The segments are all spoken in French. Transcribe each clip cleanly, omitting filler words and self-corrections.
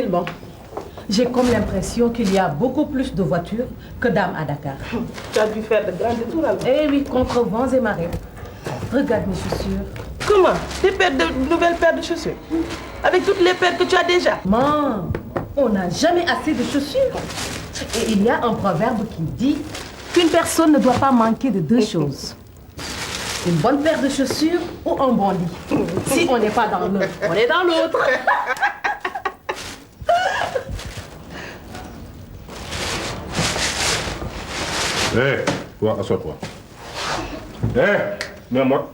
Difficilement. J'ai comme l'impression qu'il y a beaucoup plus de voitures que d'âmes à Dakar. Tu as dû faire de grands détours alors. Eh oui, contre vents et marées. Regarde mes chaussures. Comment? Des nouvelles paires de chaussures? Avec toutes les paires que tu as déjà? Maman, on n'a jamais assez de chaussures. Et il y a un proverbe qui dit qu'une personne ne doit pas manquer de deux choses. Une bonne paire de chaussures ou un bon lit. Si on n'est pas dans l'un, on est dans l'autre. Hé, toi, assois-toi. Hé, mets-moi.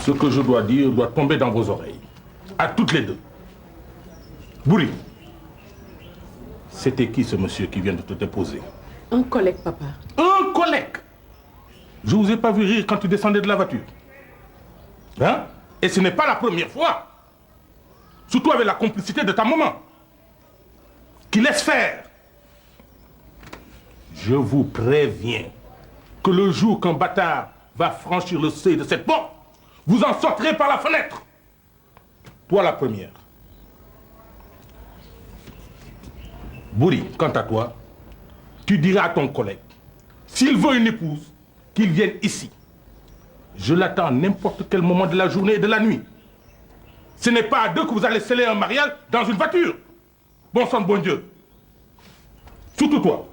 Ce que je dois dire doit tomber dans vos oreilles. À toutes les deux. Bouri, c'était qui ce monsieur qui vient de te déposer? Un collègue, papa. Un collègue? Je ne vous ai pas vu rire quand tu descendais de la voiture. Hein? Et ce n'est pas la première fois. Surtout avec la complicité de ta maman. Qui laisse faire. Je vous préviens que le jour qu'un bâtard va franchir le seuil de cette porte, vous en sortirez par la fenêtre. Toi la première. Bouri, quant à toi, tu diras à ton collègue, s'il veut une épouse, qu'il vienne ici. Je l'attends à n'importe quel moment de la journée et de la nuit. Ce n'est pas à deux que vous allez sceller un mariage dans une voiture. Bon sang de bon Dieu. Surtout toi.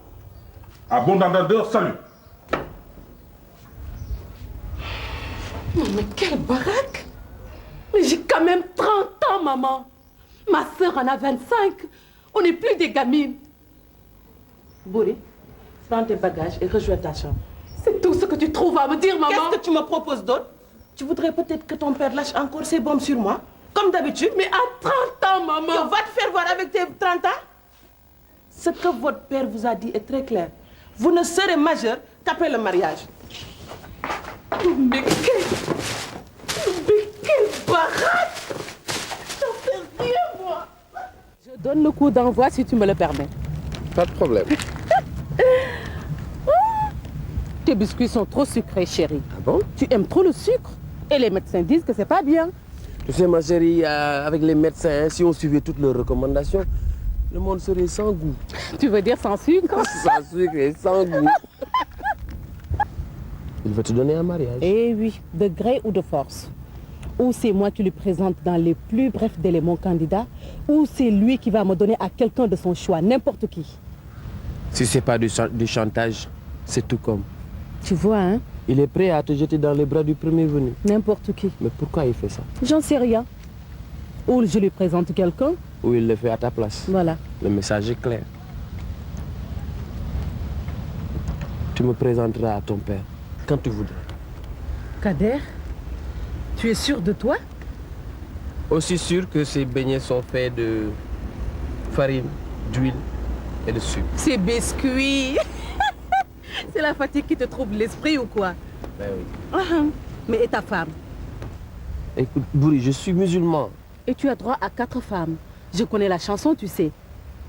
À bon entendeur, salut. Mais quelle baraque! Mais j'ai quand même 30 ans, maman. Ma sœur en a 25. On n'est plus des gamines. Bouri, prends tes bagages et rejoins ta chambre. C'est tout ce que tu trouves à me dire, maman. Qu'est-ce que tu me proposes d'autre? Tu voudrais peut-être que ton père lâche encore ses bombes sur moi? Comme d'habitude? Mais à 30 ans, maman. Tu vas te faire voir avec tes 30 ans? Ce que votre père vous a dit est très clair. Vous ne serez majeur qu'après le mariage. Mais quelle baraque! J'en fais rien, moi. Je donne le coup d'envoi si tu me le permets. Pas de problème. Tes biscuits sont trop sucrés, chérie. Ah bon? Tu aimes trop le sucre. Et les médecins disent que c'est pas bien. Tu sais, ma chérie, avec les médecins, si on suivait toutes leurs recommandations, le monde serait sans goût. Tu veux dire sans sucre? Sans sucre et sans goût. Il veut te donner un mariage. Eh oui, de gré ou de force. Ou c'est moi qui lui présente dans les plus brefs délais mon candidat, ou c'est lui qui va me donner à quelqu'un de son choix, n'importe qui. Si c'est pas du chantage, c'est tout comme. Tu vois, hein? Il est prêt à te jeter dans les bras du premier venu. N'importe qui. Mais pourquoi il fait ça? J'en sais rien. Ou je lui présente quelqu'un. Ou il le fait à ta place. Voilà. Le message est clair. Tu me présenteras à ton père quand tu voudras. Kader, tu es sûr de toi? Aussi sûr que ces beignets sont faits de farine, d'huile et de sucre. Ces biscuits. C'est la fatigue qui te trouble l'esprit ou quoi? Ben oui. Mais et ta femme? Écoute, Bouri, je suis musulman. Et tu as droit à 4 femmes. Je connais la chanson, tu sais.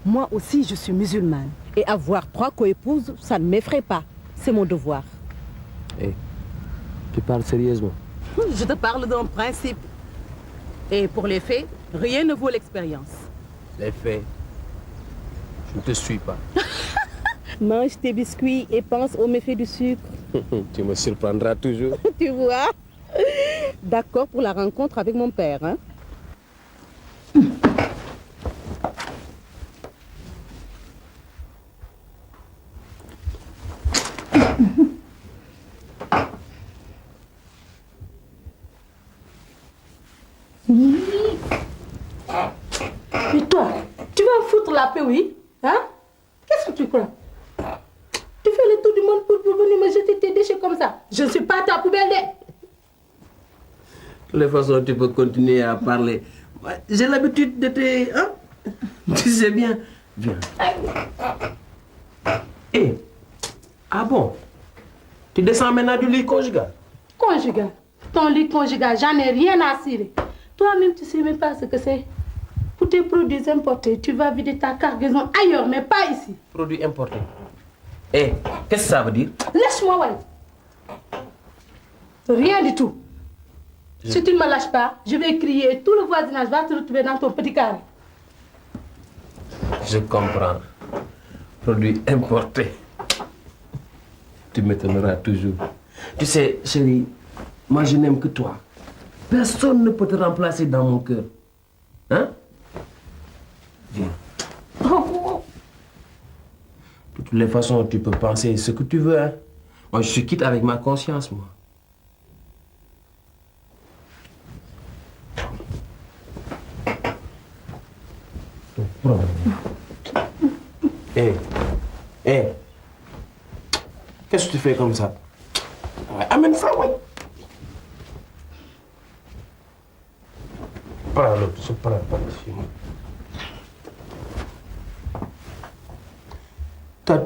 Moi aussi, je suis musulmane. Et avoir 3 coépouses, ça ne m'effraie pas. C'est mon devoir. Hé, tu parles sérieusement? Je te parle d'un principe. Et pour les faits, rien ne vaut l'expérience. Les faits, je ne te suis pas. Mange tes biscuits et pense aux méfaits du sucre. Tu me surprendras toujours. Tu vois? D'accord pour la rencontre avec mon père, hein? Mais toi, tu vas foutre la paix, oui? Hein? Qu'est-ce que tu crois? Tu fais le tour du monde pour venir me jeter tes déchets comme ça. Je ne suis pas ta poubelle. De toute façon, tu peux continuer à parler. J'ai l'habitude de te... Hein? Tu sais bien. Viens. Hé. Ah bon? Tu descends maintenant du lit conjugal? Conjugal? Ton lit conjugal, j'en ai rien à cirer. Toi-même, tu ne sais même pas ce que c'est. Pour tes produits importés, tu vas vider ta cargaison ailleurs, mais pas ici. Produits importés. Hé, qu'est-ce que ça veut dire? Laisse-moi, ouais. Rien du tout. Si tu ne me lâches pas, je vais crier et tout le voisinage va te retrouver dans ton petit carré. Je comprends. Produit importé. Tu m'étonneras toujours. Tu sais, chérie, moi je n'aime que toi. Personne ne peut te remplacer dans mon cœur. Hein? Viens. De toutes les façons, tu peux penser ce que tu veux. Hein? Moi, je suis quitte avec ma conscience, moi. Hé, hé, qu'est-ce que tu fais comme ça? Ouais, amène ça, ouais. Prends l'autre, je prends pas dessus. Toi,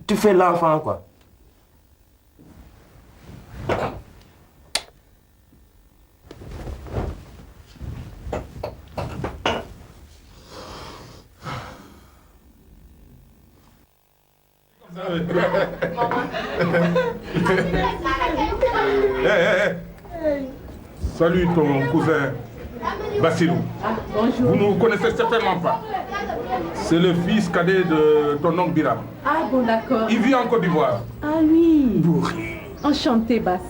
tu fais l'enfant, quoi. Salut ton cousin Bassilou. Bonjour. Vous ne vous connaissez certainement pas. C'est le fils cadet de ton oncle Biram. Ah bon, d'accord. Il vit en Côte d'Ivoire. Ah oui. Bourri. Enchantée, Basse.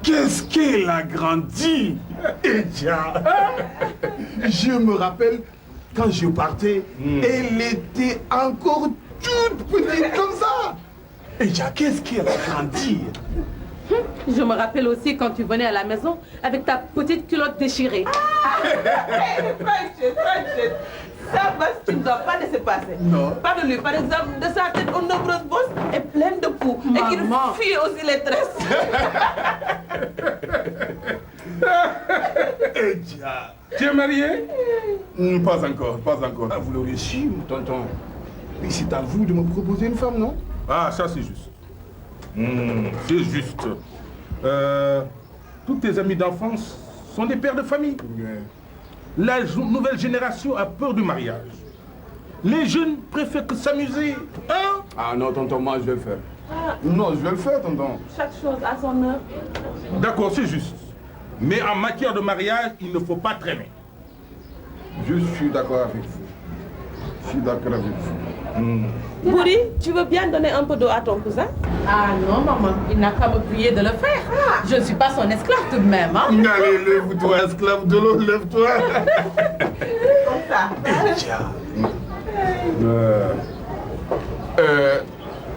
Qu'est-ce qu'elle a grandi! Eh bien, je me rappelle quand je partais, elle était encore toute petite comme ça. Eh bien, qu'est-ce qu'elle a grandi! Je me rappelle aussi quand tu venais à la maison avec ta petite culotte déchirée. Franchette. Ça, Basse, tu ne dois pas laisser passer. Non. Parle-lui, par exemple, de sa tête aux nombreuses bosses et pleine de poux. Et qu'il Maman. fuit aussi les tresses. Eh bien, Tu es marié? pas encore. Ah, vous l'aurez su, tonton. Mais c'est à vous de me proposer une femme, non? Ah, ça c'est juste. C'est juste. Tous tes amis d'enfance sont des pères de famille. La nouvelle génération a peur du mariage. Les jeunes préfèrent que s'amuser. Hein? Ah non, tonton, moi je vais le faire. Non, je vais le faire, tonton. Chaque chose à son heure. D'accord, c'est juste. Mais en matière de mariage, il ne faut pas traîner. Je suis d'accord avec vous. Bouri, tu veux bien donner un peu d'eau à ton cousin? Ah non, maman, il n'a qu'à me prier de le faire. Je ne suis pas son esclave tout de même. Hein? Allez, lève-toi, esclave de l'eau, lève-toi. Comme ça.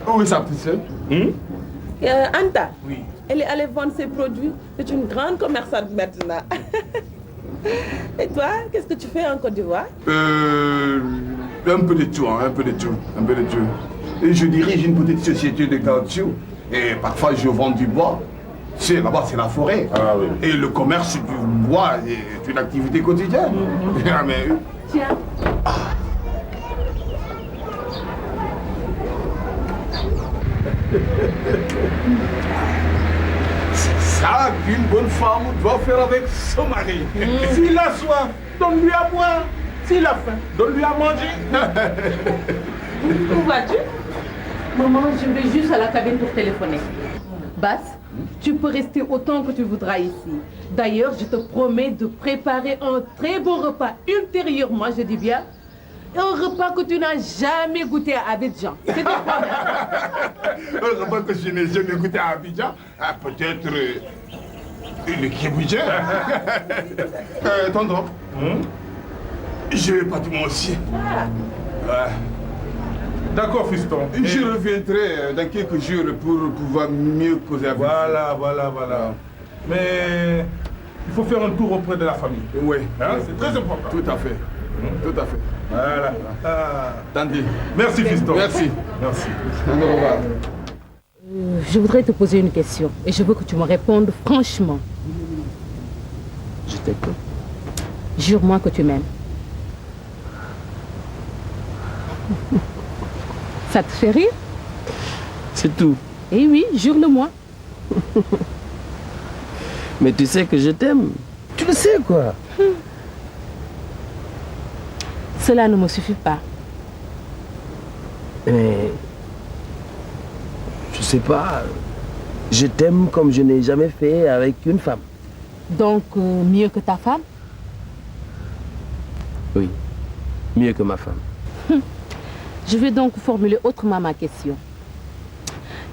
Où est sa petite sœur? Anta, Oui. elle est allée vendre ses produits. C'est une grande commerçante maintenant. Et toi, qu'est-ce que tu fais en Côte d'Ivoire? Un peu de tout, hein, un peu de tout. Et je dirige une petite société de caoutchouc. Et parfois, je vends du bois. Tu sais, là-bas, c'est la forêt. Ah oui. Et le commerce du bois est une activité quotidienne. Ah, mais... Tiens. c'est ça qu'une bonne femme doit faire avec son mari. S'il a soif, donne-lui à boire. S'il a faim, donne-lui à manger. Où vas-tu? Maman, je vais juste à la cabine pour téléphoner. Basse, tu peux rester autant que tu voudras ici. D'ailleurs, je te promets de préparer un très bon repas ultérieurement, je dis bien. Un repas que tu n'as jamais goûté à Abidjan. C'est ton problème. Un repas que je n'ai jamais goûté à Abidjan. Ah, peut-être une kébouja. Tonton, je vais partir moi aussi. D'accord, fiston. Je reviendrai dans quelques jours pour pouvoir mieux causer avec vous. Voilà. Mais il faut faire un tour auprès de la famille. Oui, Hein? C'est très important. tout à fait. Voilà. Ah. Tandis. Merci, fiston. Merci. Au revoir. Je voudrais te poser une question et je veux que tu me répondes franchement. Je t'écoute. Jure-moi que tu m'aimes. Ça te fait rire? C'est tout. Eh oui, jure-le-moi. Mais tu sais que je t'aime. Tu le sais, quoi. Cela ne me suffit pas. Mais... je sais pas. Je t'aime comme je n'ai jamais fait avec une femme. Donc, mieux que ta femme? Oui, mieux que ma femme. Je vais donc formuler autrement ma question.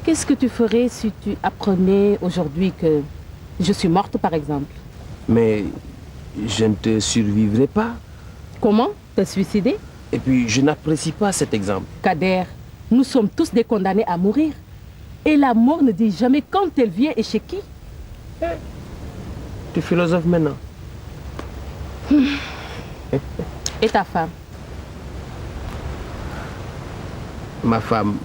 Qu'est-ce que tu ferais si tu apprenais aujourd'hui que je suis morte, par exemple? Mais je ne te survivrai pas. Comment? Te suicider? Et puis, je n'apprécie pas cet exemple. Kader, nous sommes tous des condamnés à mourir. Et la mort ne dit jamais quand elle vient et chez qui. Tu philosophes maintenant. Et ta femme? Ma femme.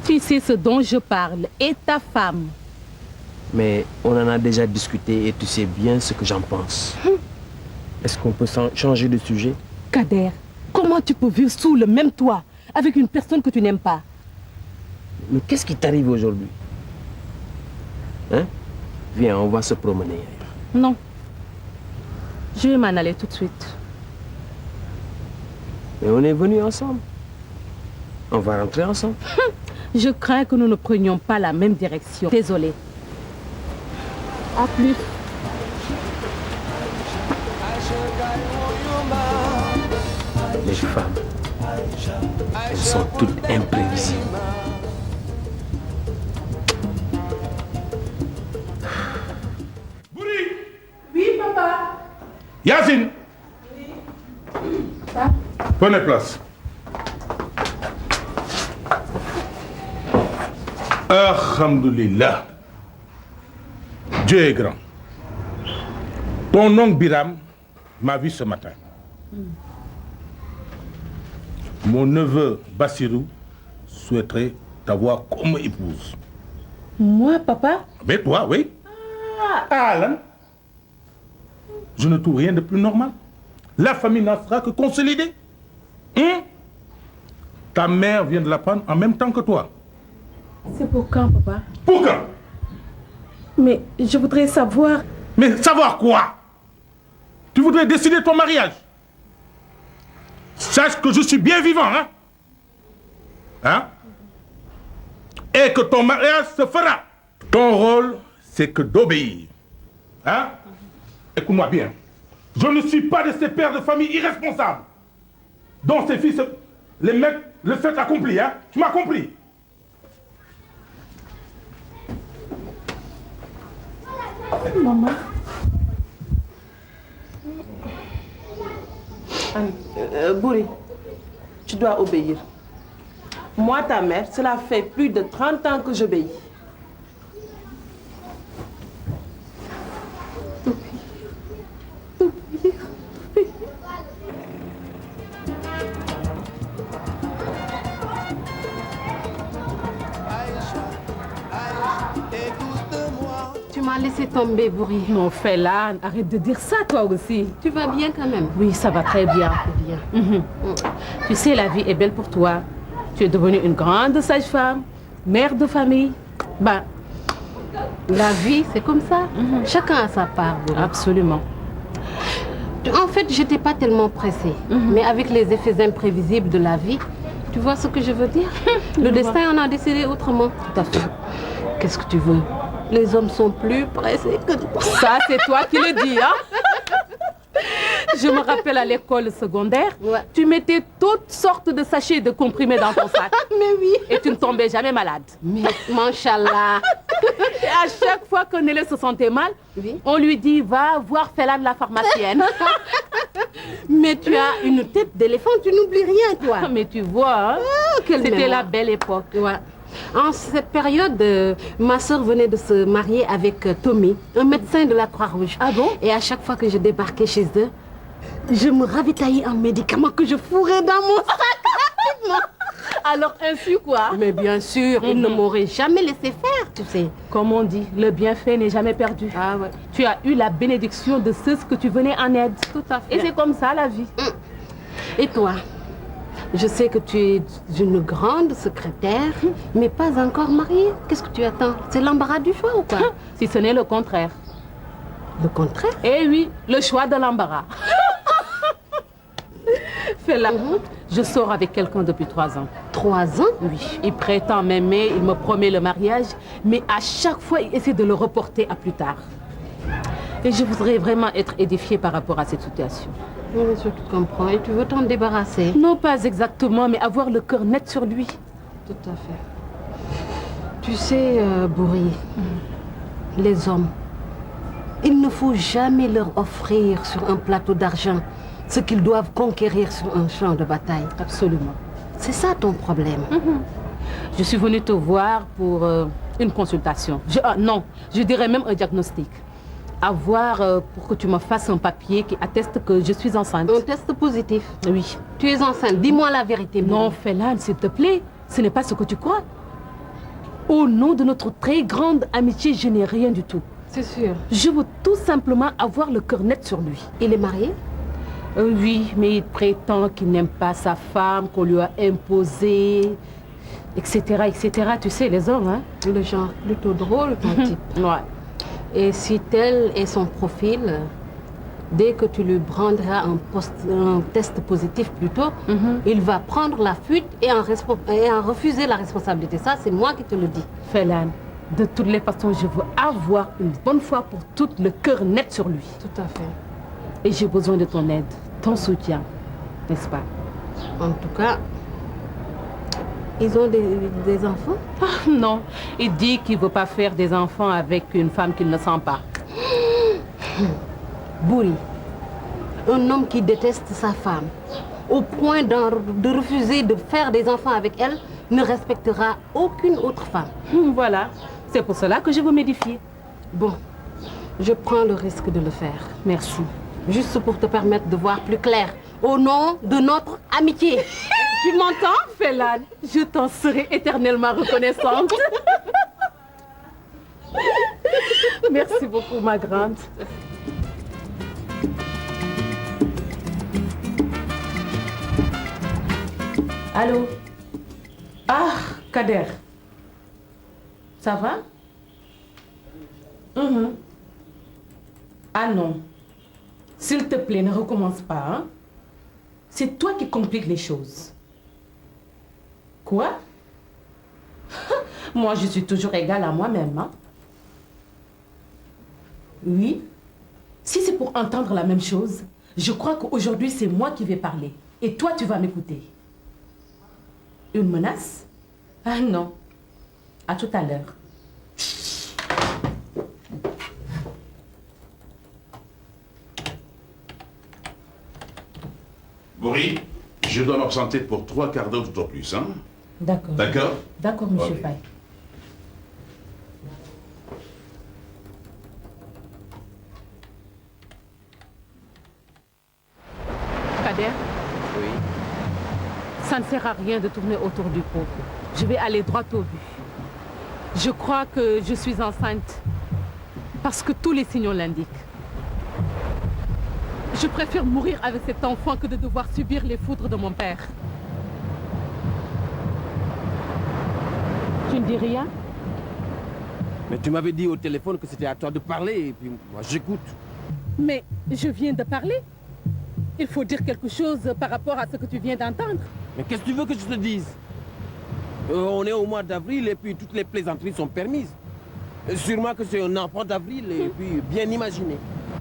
Tu sais ce dont je parle. Et ta femme? Mais on en a déjà discuté et tu sais bien ce que j'en pense. Est-ce qu'on peut changer de sujet? Kader, comment tu peux vivre sous le même toit avec une personne que tu n'aimes pas? Mais qu'est-ce qui t'arrive aujourd'hui? Hein? Viens, on va se promener ailleurs. Non. Je vais m'en aller tout de suite. Mais on est venus ensemble. On va rentrer ensemble. Je crains que nous ne prenions pas la même direction. Désolée. À plus. Les femmes, elles sont toutes imprévisibles. Bouri! Oui, papa. Yacine! Prenez place. Alhamdulillah. Dieu est grand. Ton oncle Biram m'a vu ce matin. Mon neveu Bassirou souhaiterait t'avoir comme épouse. Moi, papa? Mais toi, oui. Alan, je ne trouve rien de plus normal. La famille n'en sera que consolidée. Ta mère vient de l'apprendre en même temps que toi. C'est pour quand, papa? Pour quand? Mais je voudrais savoir... Mais savoir quoi? Tu voudrais décider ton mariage? Sache que je suis bien vivant, hein? Hein? Et que ton mariage se fera. Ton rôle, c'est que d'obéir. Hein? Écoute-moi bien. Je ne suis pas de ces pères de famille irresponsables dont ses fils les mettent le fait accompli, hein? Tu m'as compris? Maman? Bouri, tu dois obéir. Moi, ta mère, cela fait plus de 30 ans que j'obéis. Tu m'as laissé tomber, Bouri. Non, fais-la. Arrête de dire ça, toi aussi. Tu vas bien quand même? Oui, ça va très bien. Bien. Tu sais, la vie est belle pour toi. Tu es devenue une grande sage-femme, mère de famille. Ben, La vie, c'est comme ça. Chacun a sa part, Bouri. absolument. En fait, j'étais pas tellement pressée. Mais avec les effets imprévisibles de la vie, tu vois ce que je veux dire? Le destin en a décidé autrement. Tout à fait. Qu'est-ce que tu veux? Les hommes sont plus pressés que toi. Ça, c'est toi qui le dis, hein? Je me rappelle à l'école secondaire, Ouais. tu mettais toutes sortes de sachets de comprimés dans ton sac. Mais oui. Et tu ne tombais jamais malade. Mais, Manchallah. Et à chaque fois qu'un élève se sentait mal, Oui. on lui dit, va voir Félan la pharmacienne. Mais tu as une tête d'éléphant, tu n'oublies rien, toi. Mais tu vois, hein, quelle c'était mémoire. la belle époque. Ouais. En cette période, ma soeur venait de se marier avec Tommy, un médecin de la Croix-Rouge. Ah bon? Et à chaque fois que je débarquais chez eux, je me ravitaillais en médicaments que je fourrais dans mon sac rapidement. Alors ainsi quoi? Mais bien sûr, ils ne m'auraient jamais laissé faire, tu sais. Comme on dit, le bienfait n'est jamais perdu. Ah ouais. Tu as eu la bénédiction de ceux que tu venais en aide. Tout à fait. Et c'est comme ça la vie. Et toi? Je sais que tu es une grande secrétaire, mais pas encore mariée. Qu'est-ce que tu attends? C'est l'embarras du choix ou quoi? Si ce n'est le contraire. Le contraire? Eh oui, le choix de l'embarras. Fais-la. Je sors avec quelqu'un depuis 3 ans. 3 ans? Oui, il prétend m'aimer, il me promet le mariage, mais à chaque fois, il essaie de le reporter à plus tard. Et je voudrais vraiment être édifiée par rapport à cette situation. Oui, bien sûr, tu comprends. Et tu veux t'en débarrasser? Non, pas exactement, mais avoir le cœur net sur lui. Tout à fait. Tu sais, Bourri, les hommes, il ne faut jamais leur offrir sur un plateau d'argent ce qu'ils doivent conquérir sur un champ de bataille. Absolument. C'est ça ton problème. Je suis venue te voir pour une consultation. Non, je dirais même un diagnostic. Pour que tu me fasses un papier qui atteste que je suis enceinte. Un test positif. Oui. Tu es enceinte. Dis-moi la vérité. Non, Félan, s'il te plaît. Ce n'est pas ce que tu crois. Au nom de notre très grande amitié, je n'ai rien du tout. C'est sûr. Je veux tout simplement avoir le cœur net sur lui. Il est marié? Oui, mais il prétend qu'il n'aime pas sa femme, qu'on lui a imposé, etc., etc. Tu sais, les hommes, hein? Le genre plutôt drôle, ton type. Ouais. Et si tel est son profil, dès que tu lui prendras un test positif plutôt, il va prendre la fuite et en refuser la responsabilité. Ça, c'est moi qui te le dis. Félan, de toutes les façons, je veux avoir une bonne fois pour toutes le cœur net sur lui. Tout à fait. Et j'ai besoin de ton aide, ton soutien, n'est-ce pas? En tout cas, ils ont des enfants? Ah, non, il dit qu'il ne veut pas faire des enfants avec une femme qu'il ne sent pas. Bouri, un homme qui déteste sa femme, au point de refuser de faire des enfants avec elle, ne respectera aucune autre femme. Voilà, c'est pour cela que je veux m'édifier. Bon, je prends le risque de le faire. Merci. Juste pour te permettre de voir plus clair, au nom de notre amitié. Tu m'entends, Félan? Je t'en serai éternellement reconnaissante. Merci beaucoup, ma grande. Allô? Ah, Kader. Ça va? Ah non. S'il te plaît, ne recommence pas, hein? C'est toi qui compliques les choses. Quoi? Moi, je suis toujours égale à moi-même, hein? Oui? Si c'est pour entendre la même chose, je crois qu'aujourd'hui, c'est moi qui vais parler. Et toi, tu vas m'écouter. Une menace? Ah non. À tout à l'heure. Bourri, je dois m'absenter pour 3 quarts d'heure tout au plus, hein? D'accord. D'accord? D'accord, monsieur Ok. Faye. Kader? Oui. Ça ne sert à rien de tourner autour du pot. Je vais aller droit au but. Je crois que je suis enceinte parce que tous les signaux l'indiquent. Je préfère mourir avec cet enfant que de devoir subir les foudres de mon père. Tu ne dis rien? Mais tu m'avais dit au téléphone que c'était à toi de parler et puis moi j'écoute. Mais je viens de parler. Il faut dire quelque chose par rapport à ce que tu viens d'entendre. Mais qu'est-ce que tu veux que je te dise? On est au mois d'avril et puis toutes les plaisanteries sont permises. Sûrement que c'est un enfant d'avril et puis bien imaginé.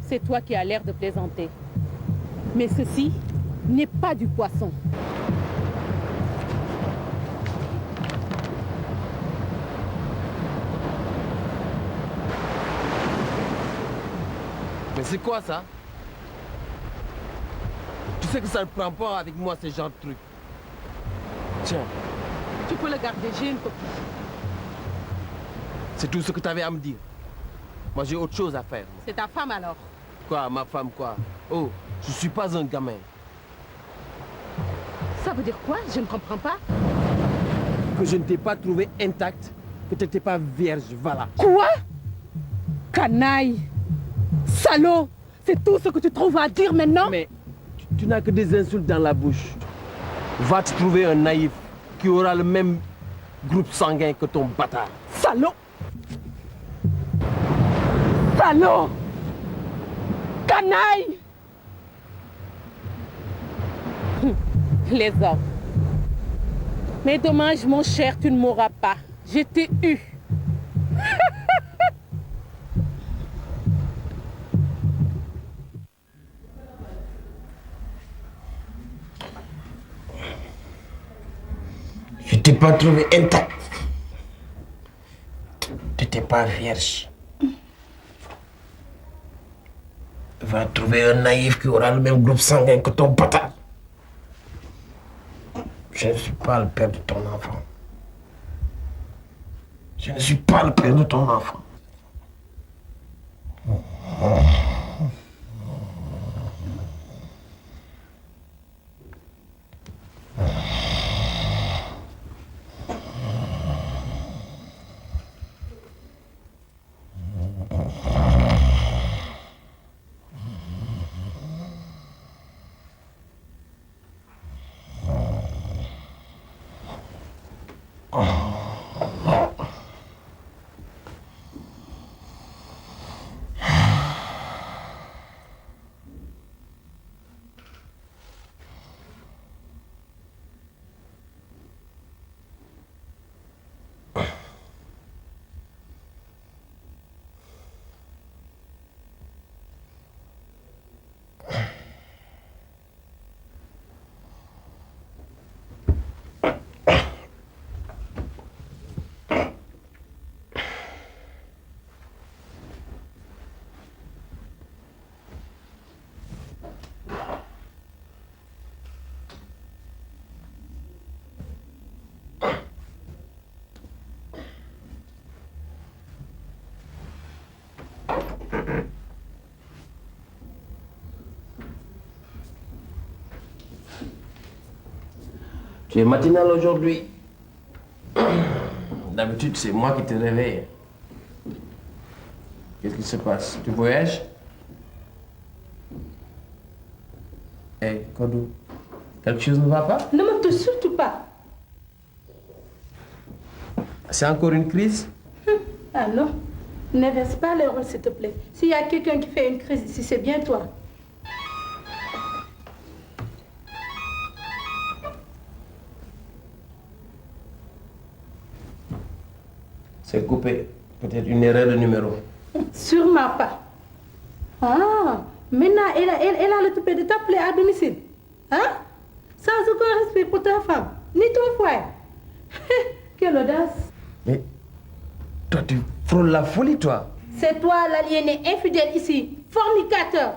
C'est toi qui as l'air de plaisanter. Mais ceci n'est pas du poisson. Mais c'est quoi ça? Tu sais que ça ne prend pas avec moi ce genre de truc. Tiens, Tu peux le garder, j'ai une copie. c'est tout ce que tu avais à me dire. Moi j'ai autre chose à faire. C'est ta femme alors. Quoi, ma femme quoi? Oh, je suis pas un gamin. Ça veut dire quoi? Je ne comprends pas. Que je ne t'ai pas trouvé intact, que tu n'étais pas vierge, voilà. Quoi? Canaille! Salaud! C'est tout ce que tu trouves à dire maintenant? Mais tu n'as que des insultes dans la bouche. Va te trouver un naïf qui aura le même groupe sanguin que ton bâtard. Salaud! Salaud! Canaille! Les hommes. Mais dommage, mon cher, tu ne mourras pas. Je t'ai eu. t'ai pas trouvé intact. Tu t'es pas vierge. Va trouver un naïf qui aura le même groupe sanguin que ton bâtard. Je ne suis pas le père de ton enfant. Je ne suis pas le père de ton enfant. Tu es matinal aujourd'hui. D'habitude, c'est moi qui te réveille. Qu'est-ce qui se passe? Tu voyages? Hey, Kodou, quelque chose ne va pas? Ne me touche surtout pas. C'est encore une crise? Ah non, n'inverse pas les rôles, s'il te plaît. S'il y a quelqu'un qui fait une crise ici, c'est bien toi. C'est coupé. Peut-être une erreur de numéro. Sûrement pas. Ah, maintenant, elle a le toupet de t'appeler à domicile. Hein? Sans aucun respect pour ta femme, ni ton foyer. Quelle audace. Mais toi, tu frôles la folie, toi. C'est toi l'aliéné infidèle ici, fornicateur.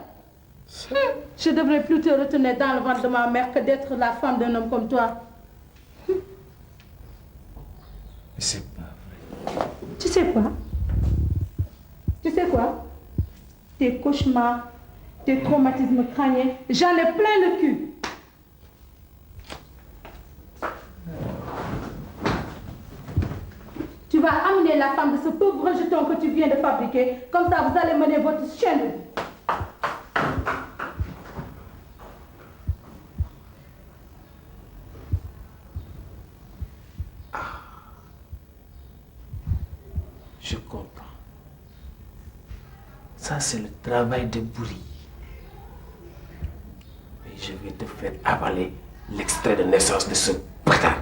Je devrais plus te retenir dans le ventre de ma mère que d'être la femme d'un homme comme toi. Mais c'est pas vrai. Tu sais quoi? Tu sais quoi? Tes cauchemars, tes traumatismes crâniens, j'en ai plein le cul. Tu vas amener la femme de ce pauvre rejeton que tu viens de fabriquer. Comme ça, vous allez mener votre chien de vie. Je comprends. Ça, c'est le travail de Bouri. Mais je vais te faire avaler l'extrait de naissance de ce bâtard.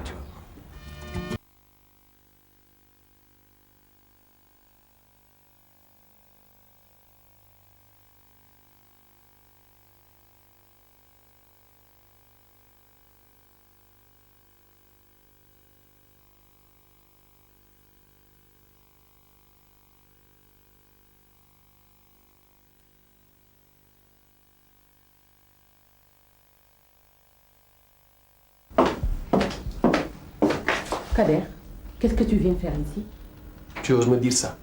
Kader, qu'est-ce que tu viens faire ici? Tu oses me dire ça?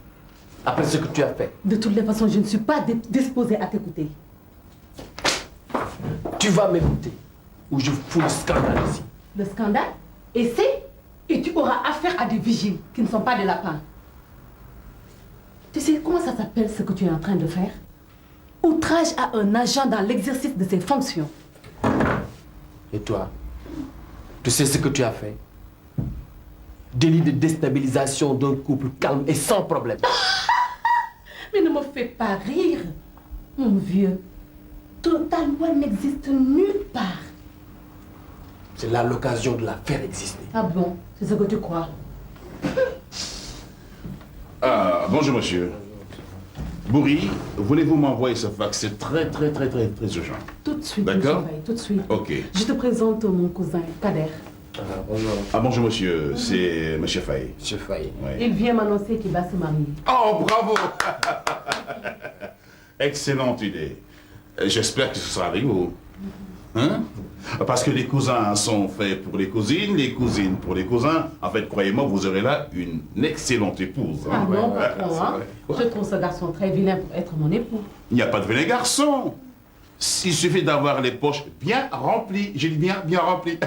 Après ce que tu as fait? De toutes les façons, je ne suis pas disposée à t'écouter. Tu vas m'écouter ou je fous le scandale ici. Le scandale? Et tu auras affaire à des vigiles qui ne sont pas des lapins. Tu sais comment ça s'appelle ce que tu es en train de faire? Outrage à un agent dans l'exercice de ses fonctions. Et toi? Tu sais ce que tu as fait? Délit de déstabilisation d'un couple calme et sans problème. Mais ne me fais pas rire, mon vieux. Ta loi n'existe nulle part. C'est là l'occasion de la faire exister. Ah bon? C'est ce que tu crois? Ah, bonjour monsieur. Bouri, voulez-vous m'envoyer ce fax? C'est très urgent. Tout de suite, D'accord. monsieur Vaille, tout de suite. Ok. Je te présente mon cousin, Kader. Bonjour. Ah bonjour monsieur, c'est monsieur Faye. Monsieur Faye. Ouais. Il vient m'annoncer qu'il va se marier. Oh bravo. Excellente idée. J'espère que ce sera avec vous. Hein? Parce que les cousins sont faits pour les cousines pour les cousins. En fait, croyez-moi, vous aurez là une excellente épouse. Ah Hein? non, patron, hein? Je trouve ce garçon très vilain pour être mon époux. Il n'y a pas de vilain garçon. Il suffit d'avoir les poches bien remplies. J'ai dit bien remplies.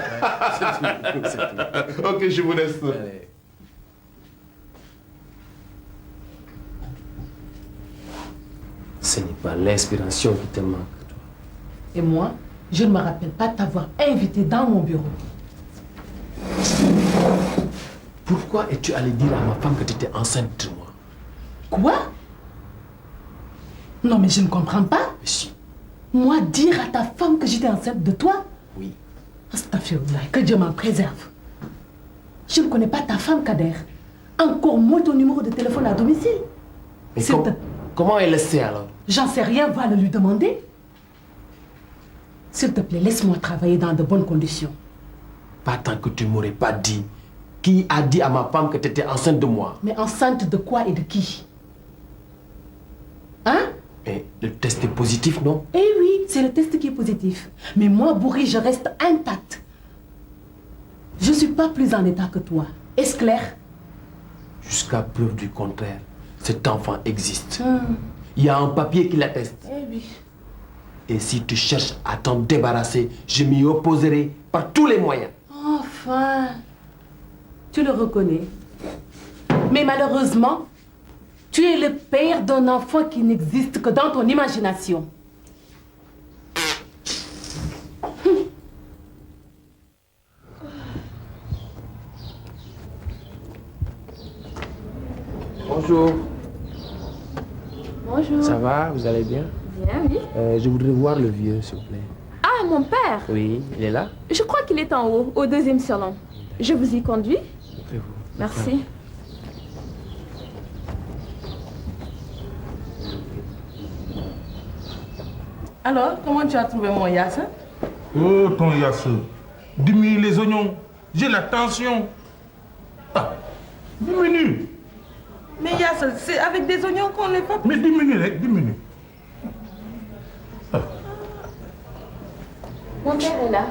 C'est tout. Ok, je vous laisse. Allez. Ce n'est pas l'inspiration qui te manque, toi. Et moi, je ne me rappelle pas t'avoir invité dans mon bureau. Pourquoi es-tu allé dire à ma femme que tu étais enceinte de moi? Quoi? Non mais je ne comprends pas. Mais si. Moi, dire à ta femme que j'étais enceinte de toi? Oui. Astaghfirullah, que Dieu m'en préserve. Je ne connais pas ta femme, Kader. Encore moins ton numéro de téléphone à domicile. Mais S'il te- comment elle le sait alors? J'en sais rien, va le lui demander. S'il te plaît, laisse-moi travailler dans de bonnes conditions. Pas tant que tu m'aurais pas dit. Qui a dit à ma femme que tu étais enceinte de moi? Mais enceinte de quoi et de qui? Hein? Et le test est positif, non? Eh oui, c'est le test qui est positif. Mais moi, Bourri, je reste intacte. Je ne suis pas plus en état que toi. Est-ce clair? Jusqu'à preuve du contraire, cet enfant existe. Il y a un papier qui l'atteste. Eh oui. Et si tu cherches à t'en débarrasser, je m'y opposerai par tous les moyens. Enfin, tu le reconnais. Mais malheureusement, tu es le père d'un enfant qui n'existe que dans ton imagination. Bonjour. Bonjour. Ça va? Vous allez bien? Bien, oui. Je voudrais voir le vieux, s'il vous plaît. Ah, mon père. Oui, il est là? Je crois qu'il est en haut, au deuxième salon. Je vous y conduis. Montrez-vous. Merci. Alors, comment tu as trouvé mon Yassin? Oh, ton Yasse, diminue les oignons. J'ai la tension. Ah, diminue. Mais Yassin, c'est avec des oignons qu'on n'est pas... Mais diminue, diminue. Mon père est là.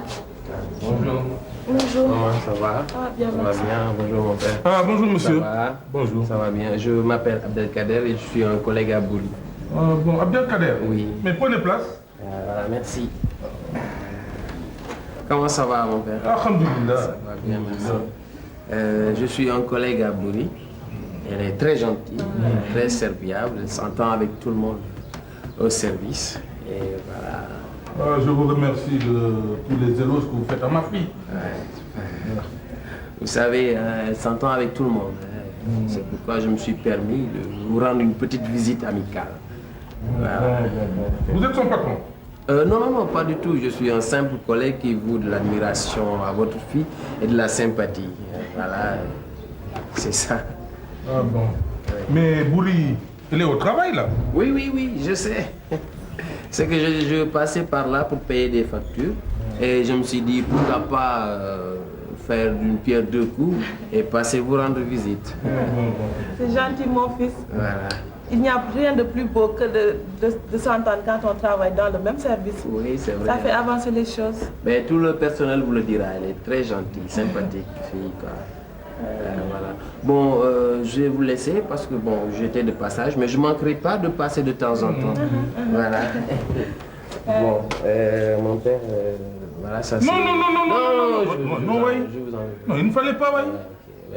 Bonjour. Bonjour. Comment ça va? Ah, bien, Ça va merci. bien? Bonjour mon père. Ah, bonjour, monsieur. Ça va? Bonjour. Ça va bien. Je m'appelle Abdelkader et je suis un collègue à Bouli. Bon, Abdelkader. Oui. Mais prenez place. Voilà, merci. Comment ça va mon père? Alhamdulillah. Ça va bien, merci. Je suis un collègue à Bouli. Elle est très gentille, très serviable. Elle s'entend avec tout le monde au service. Et voilà. Ah, je vous remercie de tous les éloges que vous faites à ma fille. Vous savez, elle s'entend avec tout le monde. C'est pourquoi je me suis permis de vous rendre une petite visite amicale. Voilà. Vous êtes son patron? Non, pas du tout. Je suis un simple collègue qui voue de l'admiration à votre fille et de la sympathie. Voilà, c'est ça. Ah bon. Mais Bouli, elle est au travail là? Oui, je sais. C'est que je passais par là pour payer des factures et je me suis dit pourquoi pas faire d'une pierre deux coups et passer vous rendre visite. C'est gentil, mon fils. Voilà. Il n'y a rien de plus beau que de s'entendre quand on travaille dans le même service. Oui, c'est vrai. Ça fait avancer les choses. Mais tout le personnel vous le dira, elle est très gentille, sympathique fille, quoi. Voilà. Bon, je vais vous laisser parce que bon, j'étais de passage, mais je ne manquerai pas de passer de temps en temps. Voilà. Bon, mon père, voilà, ça c'est... Non, je ouais. vous en... Non, il ne fallait pas, ouais.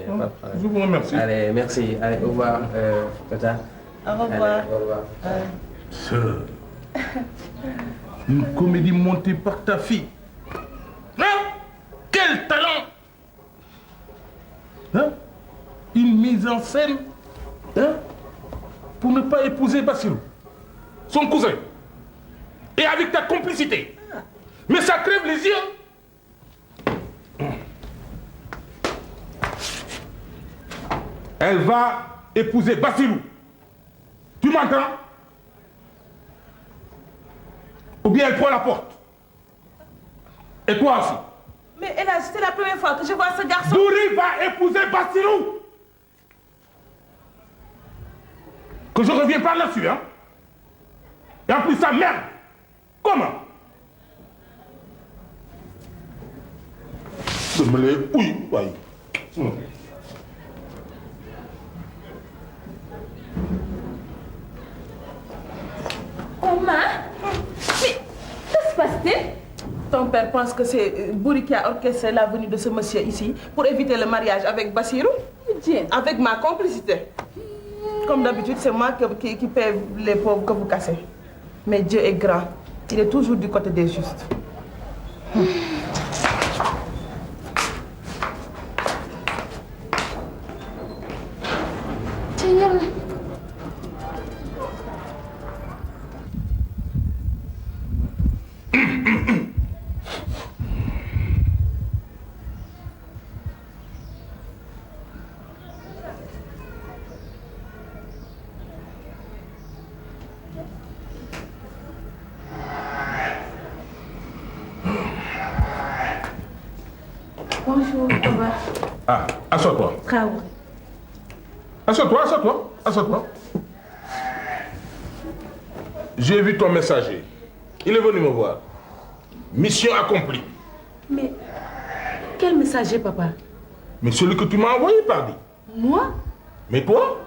Ok, pas de problème. Je vous remercie. Allez, merci. Allez, au revoir, Tata. Au revoir. Allez, au revoir. Sœur, une comédie montée par ta fille. Hein? Quel talent! Hein? Une mise en scène, hein? Pour ne pas épouser Bassirou, son cousin. Et avec ta complicité. Mais ça crève les yeux. Elle va épouser Bassirou. Tu m'entends? Ou bien elle prend la porte. Et toi aussi. Mais hélas, c'est la première fois que je vois ce garçon. Bouri va épouser Bassirou. Que je reviens par là-dessus, hein. Et en plus, sa mère. Comment? Je me l'ai... Oui, oui. Oma, mais que se passe-t-il? Ton père pense que c'est Bouri qui a orchestré la venue de ce monsieur ici pour éviter le mariage avec Bassirou. Dieu. Avec ma complicité. Comme d'habitude, c'est moi qui paie les pauvres que vous cassez. Mais Dieu est grand. Il est toujours du côté des justes. Bonjour, Oma. Ah, assois-toi. Traoré. Assois-toi, assois-toi, assois-toi. J'ai vu ton messager. Il est venu me voir. Mission accomplie. Mais quel messager, papa? Mais celui que tu m'as envoyé, pardi. Moi? Mais toi?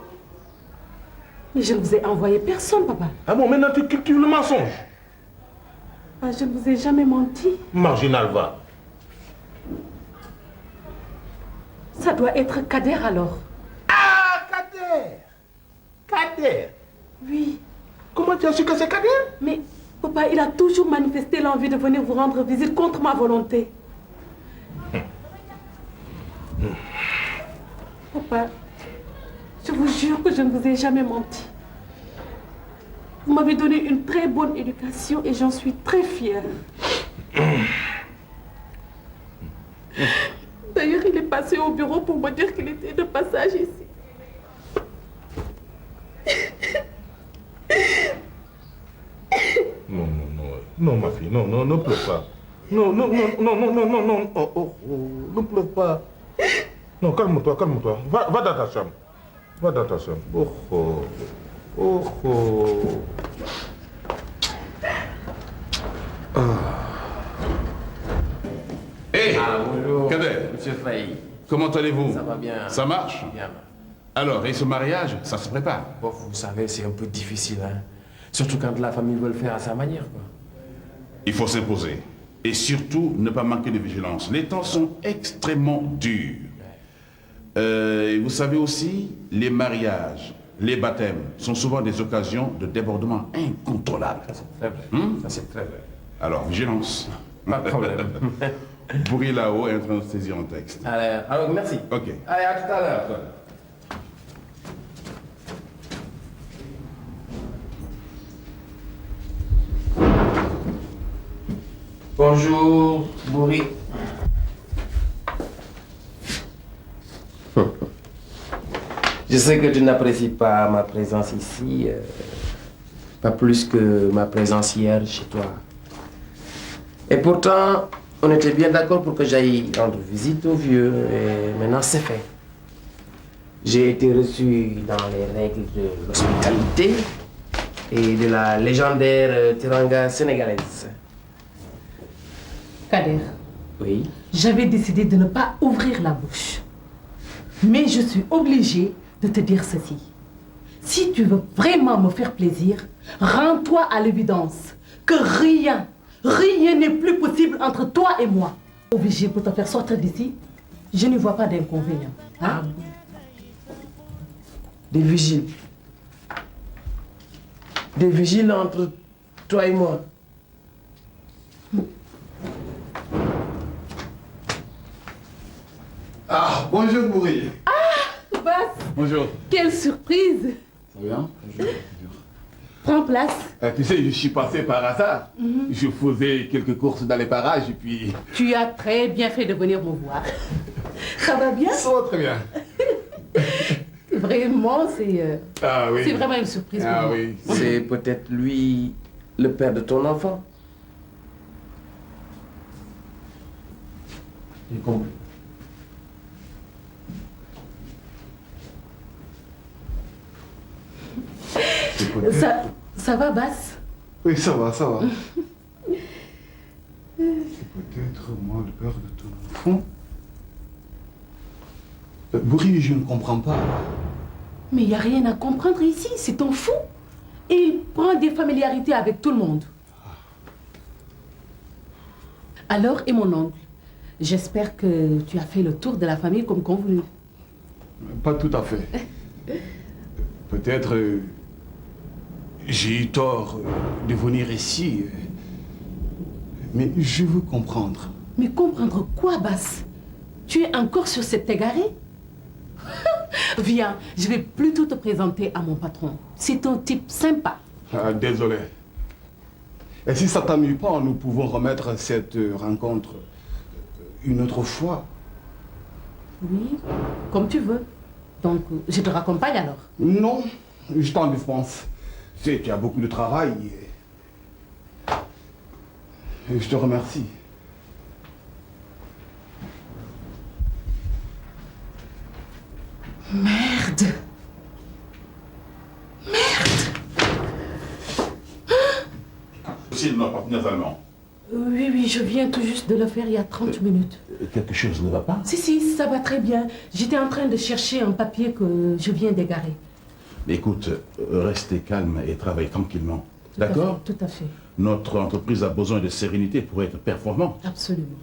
Mais je ne vous ai envoyé personne, papa. Ah bon, maintenant tu cultives le mensonge. Ah, je ne vous ai jamais menti. Marginal, va. Ça doit être Kader alors. Ah, Kader. Kader. Oui. Comment tu as su que c'est Kader? Mais papa, il a toujours manifesté l'envie de venir vous rendre visite contre ma volonté. Papa, je vous jure que je ne vous ai jamais menti. Vous m'avez donné une très bonne éducation et j'en suis très fière. D'ailleurs, il est passé au bureau pour me dire qu'il était de passage ici. Non, non, non. Non, ma fille, non, non, ne pleure pas. Non, non, non, non, non, non, non, non. Oh, oh, oh, ne pleure pas. Non, calme-toi, calme-toi. Va dans ta chambre. Va dans ta chambre. Oh, oh. Oh, oh. Hé, bonjour. Kader, Monsieur Faye. comment allez-vous? Ça va bien. Ça marche? Bien. Alors, et ce mariage, ça se prépare? Bon, vous savez, c'est un peu difficile, hein. Surtout quand la famille veut le faire à sa manière, quoi. Il faut s'imposer. Et surtout, ne pas manquer de vigilance. Les temps sont extrêmement durs. Et vous savez aussi, les mariages, les baptêmes sont souvent des occasions de débordements incontrôlables. Ça, c'est très vrai. Ça, c'est très vrai. Alors, vigilance. Pas de problème. Bourri là-haut est en train de saisir un texte. Allez, alors, merci. Ok. Allez, à tout à l'heure. quoi. Bonjour, Bourri. Je sais que tu n'apprécies pas ma présence ici, pas plus que ma présence hier chez toi. Et pourtant, on était bien d'accord pour que j'aille rendre visite aux vieux, et maintenant c'est fait. J'ai été reçu dans les règles de l'hospitalité et de la légendaire tiranga sénégalaise. Kader, Oui. j'avais décidé de ne pas ouvrir la bouche. Mais je suis obligée de te dire ceci. Si tu veux vraiment me faire plaisir, rends-toi à l'évidence que rien n'est plus possible entre toi et moi. Obligé pour te faire sortir d'ici, je ne vois pas d'inconvénient. Hein? Des vigiles. Des vigiles entre toi et moi. Ah, bonjour Bourri. Bas, Bonjour. quelle surprise! Ça va bien? Bonjour. Prends place. Tu sais, je suis passé par hasard. Je faisais quelques courses dans les parages et puis... Tu as très bien fait de venir me voir. Ça va bien? Ça va très bien. Vraiment, c'est Ah oui. c'est vraiment une surprise pour Ah moi. oui. C'est peut-être lui, le père de ton enfant. J'ai compris. Ça va, Bass? Oui, ça va, ça va. C'est peut-être moi le père de ton enfant. Bourri, je ne comprends pas. Mais il n'y a rien à comprendre ici, c'est ton fou. Et il prend des familiarités avec tout le monde. Alors, et mon oncle, j'espère que tu as fait le tour de la famille comme convenu. Pas tout à fait. Peut-être j'ai eu tort de venir ici. Mais je veux comprendre. Mais comprendre quoi, Bass? Tu es encore sur cette égarée? Viens, je vais plutôt te présenter à mon patron. C'est un type sympa. Ah, désolé. Et si ça t'amuse pas, nous pouvons remettre cette rencontre une autre fois. Oui, comme tu veux. Donc, je te raccompagne alors. Non, je t'en dispense. Tu sais, tu as beaucoup de travail. Et je te remercie. Merde! Aussi de nos partenaires allemands. Oui, je viens tout juste de le faire il y a 30 minutes. Quelque chose ne va pas? Si, ça va très bien. J'étais en train de chercher un papier que je viens d'égarer. Écoute, restez calme et travaillez tranquillement. D'accord? Tout à fait. Notre entreprise a besoin de sérénité pour être performante. Absolument.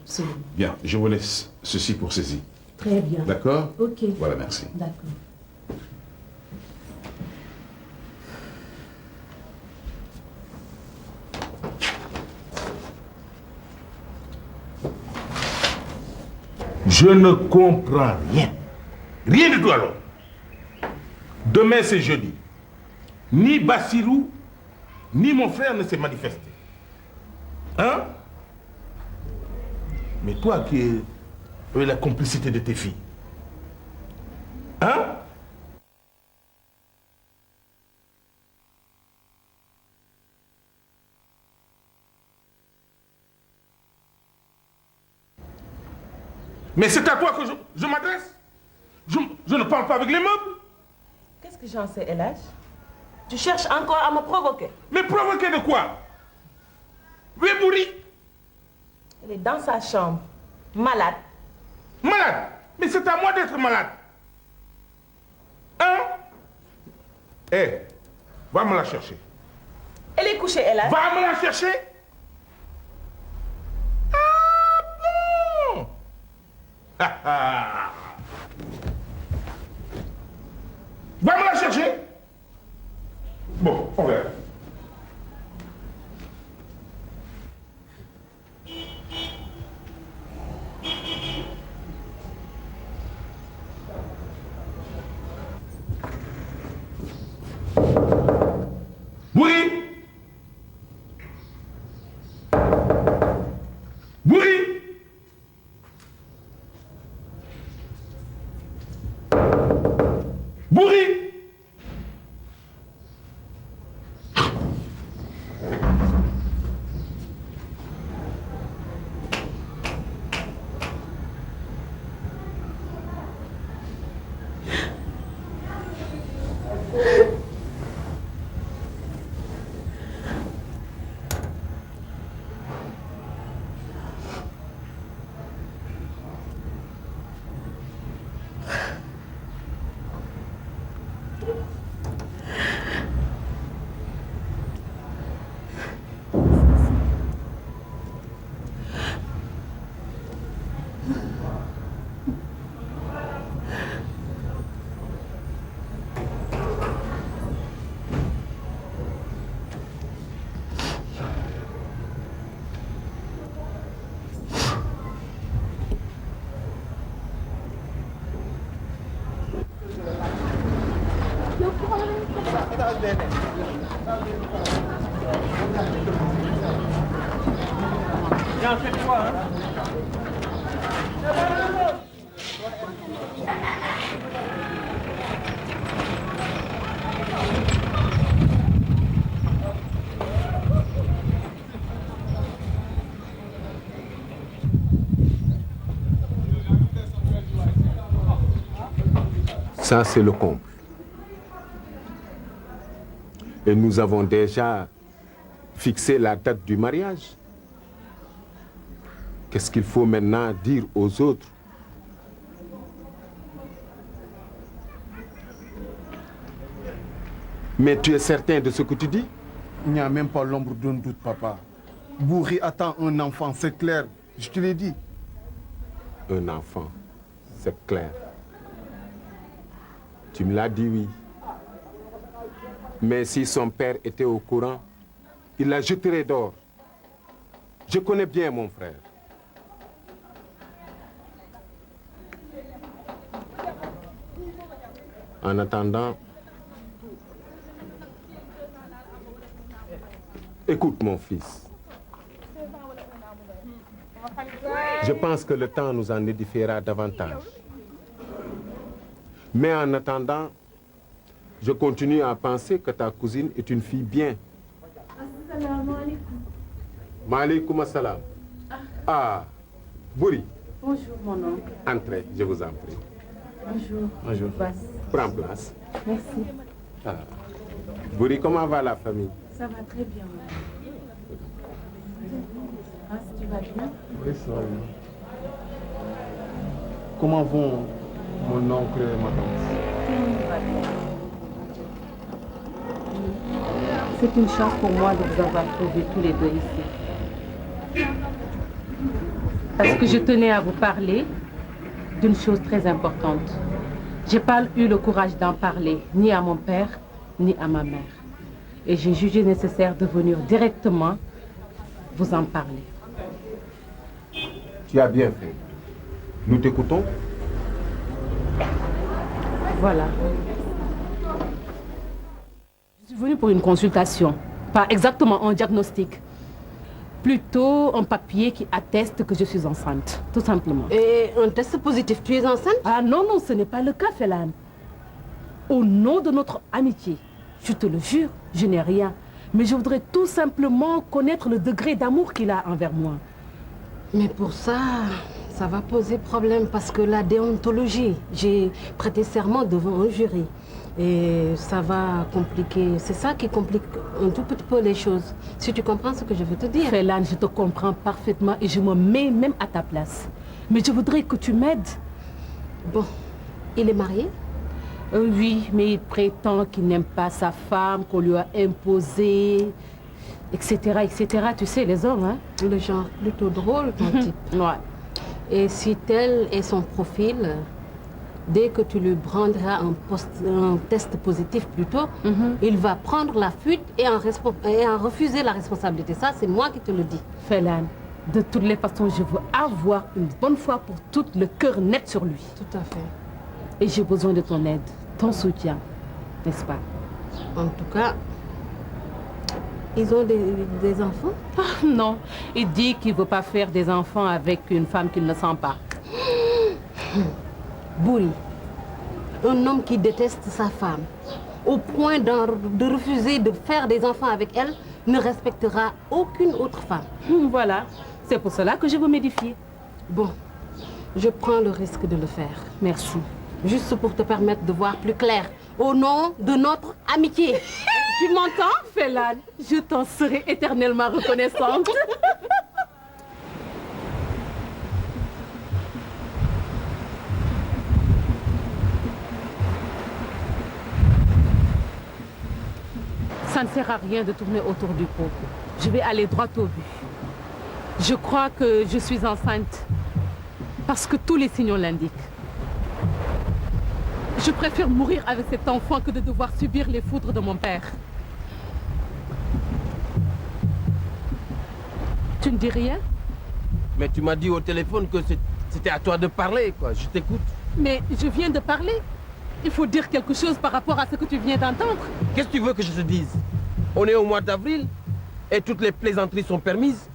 Bien, je vous laisse ceci pour saisir. Très bien. D'accord? Ok. Voilà, merci. D'accord. Je ne comprends rien. Rien du tout alors. Demain c'est jeudi. Ni Bassirou, ni mon frère ne s'est manifesté. Hein? Mais toi qui es la complicité de tes filles. Hein? Mais c'est à toi que je m'adresse. Je ne parle pas avec les meubles. Qu'est-ce que j'en sais, Elage? Tu cherches encore à me provoquer? Mais provoquer de quoi? Oui, Bouri. Elle est dans sa chambre, malade. Malade? Mais c'est à moi d'être malade. Hein? Va me la chercher. Elle est couchée, Elage. Va me la chercher. Ah bon? Va me la chercher. Bon, on verra. Bouri! Bouri! Bouri! Ça, c'est le comble. Et nous avons déjà fixé la date du mariage. Qu'est-ce qu'il faut maintenant dire aux autres? Mais tu es certain de ce que tu dis? Il n'y a même pas l'ombre d'un doute, papa. Bourri attend un enfant, c'est clair. Je te l'ai dit. Un enfant, c'est clair. Tu me l'as dit, oui. Mais si son père était au courant, il la jetterait dehors. Je connais bien mon frère. En attendant, écoute mon fils. Je pense que le temps nous en édifiera davantage. Mais en attendant, je continue à penser que ta cousine est une fille bien. Assalamu alaikum. Maaleykoum assalam. Ah, Bouri. Bonjour mon oncle. Entrez, je vous en prie. Bonjour. Bonjour. Passe. Prends place. Merci. Ah. Bouri, comment va la famille? Ça va très bien. Tu vas bien? Oui, ça va bien. Comment vont mon oncle et ma tante? C'est une chance pour moi de vous avoir trouvés tous les deux ici. Parce que je tenais à vous parler d'une chose très importante. Je n'ai pas eu le courage d'en parler, ni à mon père, ni à ma mère. Et j'ai jugé nécessaire de venir directement vous en parler. Tu as bien fait. Nous t'écoutons. Voilà. Je suis venue pour une consultation, pas exactement un diagnostic. Plutôt un papier qui atteste que je suis enceinte, tout simplement. Et un test positif, tu es enceinte? Ah non, non, ce n'est pas le cas, Félan. Au nom de notre amitié, je te le jure, je n'ai rien. Mais je voudrais tout simplement connaître le degré d'amour qu'il a envers moi. Mais pour ça, ça va poser problème parce que la déontologie, j'ai prêté serment devant un jury. Et ça va compliquer, c'est ça qui complique un tout petit peu les choses. Si tu comprends ce que je veux te dire. Félan, je te comprends parfaitement et je me mets même à ta place. Mais je voudrais que tu m'aides. Bon, il est marié? Oui, mais il prétend qu'il n'aime pas sa femme, qu'on lui a imposé, etc., etc. Tu sais, les hommes, hein? Le genre plutôt drôle, ton type. Ouais. Et si tel est son profil, dès que tu lui prendras un test positif plutôt, il va prendre la fuite et en refuser la responsabilité. Ça, c'est moi qui te le dis. Félan, de toutes les façons, je veux avoir une bonne fois pour toutes le cœur net sur lui. Tout à fait. Et j'ai besoin de ton aide, ton soutien, n'est-ce pas? En tout cas, ils ont des enfants? Ah, non, il dit qu'il ne veut pas faire des enfants avec une femme qu'il ne sent pas. Bouri, un homme qui déteste sa femme, au point de refuser de faire des enfants avec elle, ne respectera aucune autre femme. Voilà, c'est pour cela que je veux m'édifier. Bon, je prends le risque de le faire. Merci. Juste pour te permettre de voir plus clair, au nom de notre amitié. Tu m'entends, Félan? Je t'en serai éternellement reconnaissante. Ça ne sert à rien de tourner autour du pot. Je vais aller droit au but. Je crois que je suis enceinte parce que tous les signaux l'indiquent. Je préfère mourir avec cet enfant que de devoir subir les foudres de mon père. Tu ne dis rien? Mais tu m'as dit au téléphone que c'était à toi de parler, quoi. Je t'écoute. Mais je viens de parler. Il faut dire quelque chose par rapport à ce que tu viens d'entendre. Qu'est-ce que tu veux que je te dise? On est au mois d'avril et toutes les plaisanteries sont permises.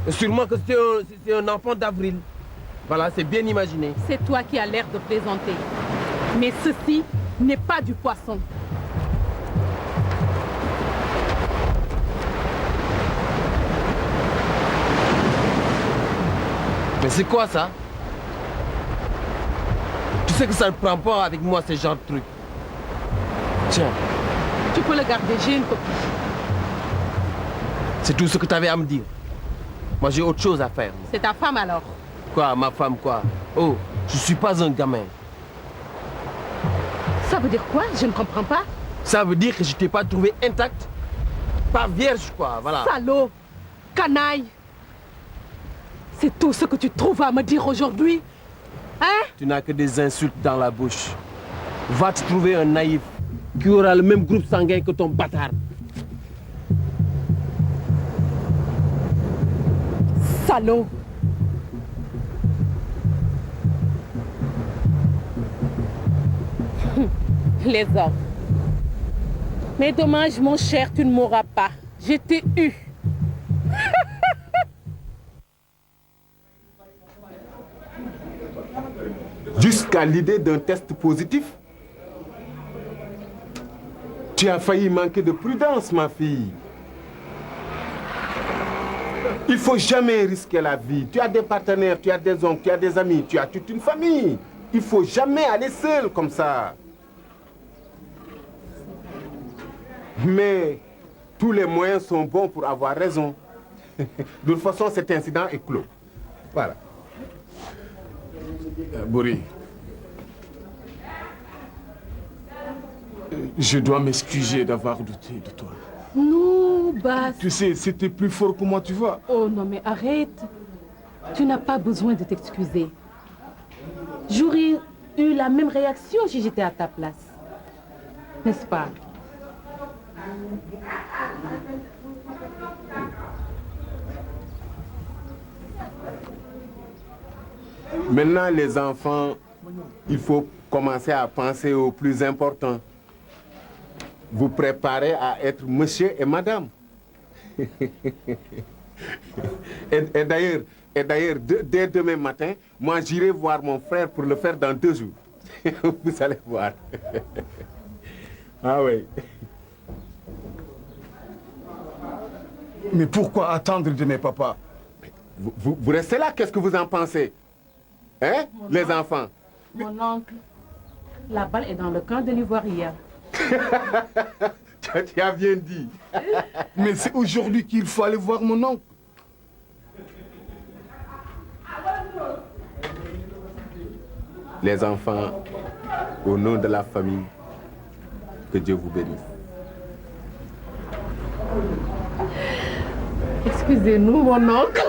Sûrement que c'est un enfant d'avril. Voilà, c'est bien imaginé. C'est toi qui as l'air de plaisanter. Mais ceci n'est pas du poisson. Mais c'est quoi ça? Tu sais que ça ne prend pas avec moi ce genre de truc. Tiens, Tu peux le garder, j'ai une copie. c'est tout ce que tu avais à me dire. Moi, j'ai autre chose à faire. C'est ta femme alors. Quoi, ma femme, quoi? Oh, je suis pas un gamin. Ça veut dire quoi? Je ne comprends pas. Ça veut dire que je t'ai pas trouvé intact, pas vierge, quoi, voilà. Salaud, canaille. C'est tout ce que tu trouves à me dire aujourd'hui? Hein? Tu n'as que des insultes dans la bouche. Va te trouver un naïf qui aura le même groupe sanguin que ton bâtard. Salaud. Les hommes. Mais dommage, mon cher, tu ne mourras pas. Je t'ai eu. Jusqu'à l'idée d'un test positif. Tu as failli manquer de prudence, ma fille. Il faut jamais risquer la vie. Tu as des partenaires, tu as des oncles, tu as des amis, tu as toute une famille. Il faut jamais aller seul comme ça. Mais tous les moyens sont bons pour avoir raison. De toute façon, cet incident est clos. Voilà. Bouri, je dois m'excuser d'avoir douté de toi. Non, Bas. Tu sais, c'était plus fort que moi, tu vois. Oh non, mais arrête. Tu n'as pas besoin de t'excuser. J'aurais eu la même réaction si j'étais à ta place. N'est-ce pas? Maintenant, les enfants, il faut commencer à penser au plus important. Vous préparez à être monsieur et madame. et d'ailleurs, dès demain matin, moi j'irai voir mon frère pour le faire dans 2 jours. Vous allez voir. Ah oui. Mais pourquoi attendre de mes papas? Vous restez là, qu'est-ce que vous en pensez? Hein, les enfants? Mon oncle, la balle est dans le camp de l'Ivoirien. Tu as bien dit. Mais c'est aujourd'hui qu'il faut aller voir mon oncle. Les enfants, au nom de la famille, que Dieu vous bénisse. Excusez-nous, mon oncle.